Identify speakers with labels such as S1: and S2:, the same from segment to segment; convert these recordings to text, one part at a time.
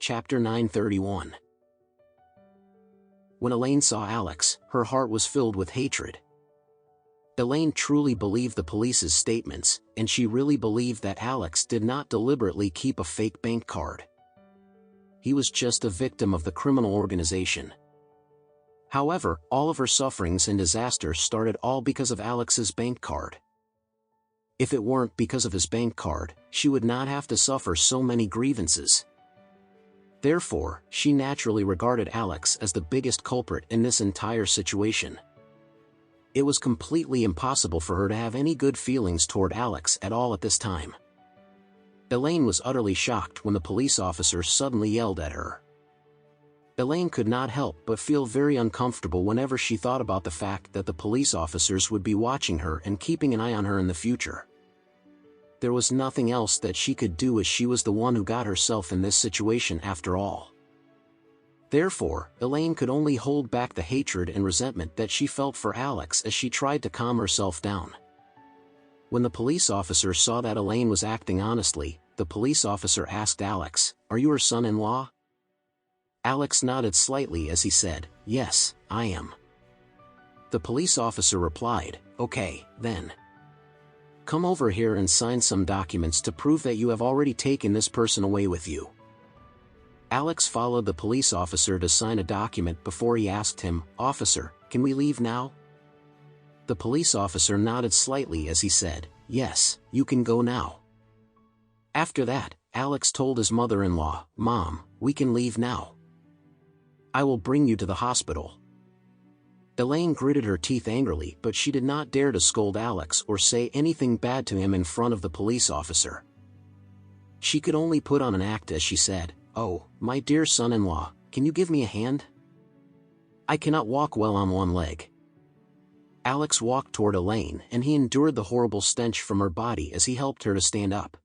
S1: Chapter 931. When Elaine saw Alex, her heart was filled with hatred. Elaine truly believed the police's statements, and she really believed that Alex did not deliberately keep a fake bank card. He was just a victim of the criminal organization. However, all of her sufferings and disasters started all because of Alex's bank card. If it weren't because of his bank card, she would not have to suffer so many grievances. Therefore, she naturally regarded Alex as the biggest culprit in this entire situation. It was completely impossible for her to have any good feelings toward Alex at all at this time. Elaine was utterly shocked when the police officer suddenly yelled at her. Elaine could not help but feel very uncomfortable whenever she thought about the fact that the police officers would be watching her and keeping an eye on her in the future. There was nothing else that she could do, as she was the one who got herself in this situation after all. Therefore, Elaine could only hold back the hatred and resentment that she felt for Alex as she tried to calm herself down. When the police officer saw that Elaine was acting honestly, the police officer asked Alex, "Are you her son-in-law?" Alex nodded slightly as he said, "Yes, I am." The police officer replied, "Okay, then. Come over here and sign some documents to prove that you have already taken this person away with you." Alex followed the police officer to sign a document before he asked him, "Officer, can we leave now?" The police officer nodded slightly as he said, "Yes, you can go now." After that, Alex told his mother-in-law, "Mom, we can leave now. I will bring you to the hospital." Elaine gritted her teeth angrily, but she did not dare to scold Alex or say anything bad to him in front of the police officer. She could only put on an act as she said, "Oh, my dear son-in-law, can you give me a hand? I cannot walk well on one leg." Alex walked toward Elaine, and he endured the horrible stench from her body as he helped her to stand up.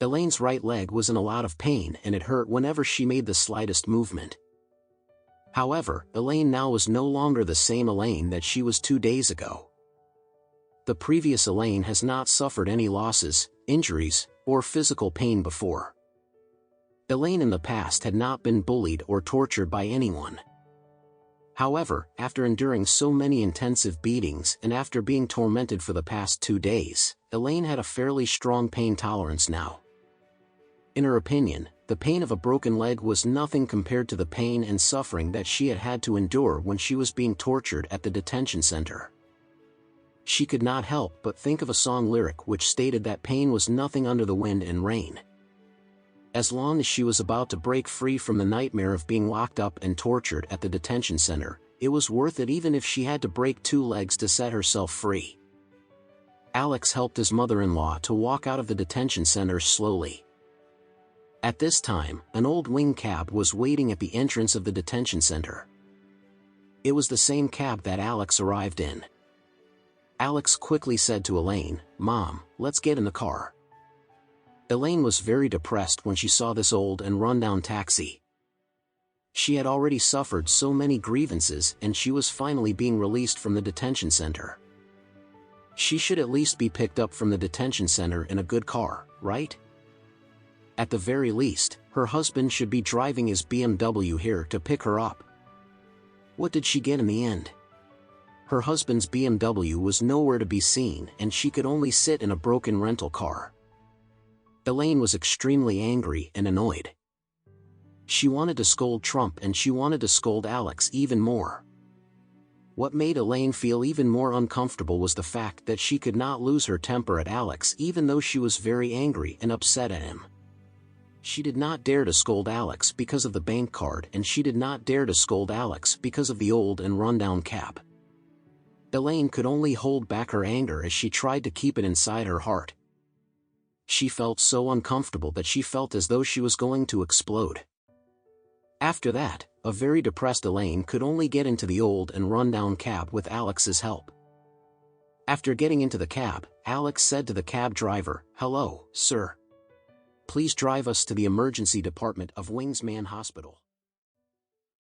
S1: Elaine's right leg was in a lot of pain, and it hurt whenever she made the slightest movement. However, Elaine now was no longer the same Elaine that she was 2 days ago. The previous Elaine has not suffered any losses, injuries, or physical pain before. Elaine in the past had not been bullied or tortured by anyone. However, after enduring so many intensive beatings and after being tormented for the past 2 days, Elaine had a fairly strong pain tolerance now. In her opinion, the pain of a broken leg was nothing compared to the pain and suffering that she had had to endure when she was being tortured at the detention center. She could not help but think of a song lyric which stated that pain was nothing under the wind and rain. As long as she was about to break free from the nightmare of being locked up and tortured at the detention center, it was worth it even if she had to break 2 legs to set herself free. Alex helped his mother-in-law to walk out of the detention center slowly. At this time, an old wing cab was waiting at the entrance of the detention center. It was the same cab that Alex arrived in. Alex quickly said to Elaine, "Mom, let's get in the car." Elaine was very depressed when she saw this old and run-down taxi. She had already suffered so many grievances, and she was finally being released from the detention center. She should at least be picked up from the detention center in a good car, right? At the very least, her husband should be driving his BMW here to pick her up. What did she get in the end? Her husband's BMW was nowhere to be seen, and she could only sit in a broken rental car. Elaine was extremely angry and annoyed. She wanted to scold Trump, and she wanted to scold Alex even more. What made Elaine feel even more uncomfortable was the fact that she could not lose her temper at Alex even though she was very angry and upset at him. She did not dare to scold Alex because of the bank card, and she did not dare to scold Alex because of the old and rundown cab. Elaine could only hold back her anger as she tried to keep it inside her heart. She felt so uncomfortable that she felt as though she was going to explode. After that, a very depressed Elaine could only get into the old and rundown cab with Alex's help. After getting into the cab, Alex said to the cab driver, "Hello, sir. Please drive us to the emergency department of Wingsman Hospital."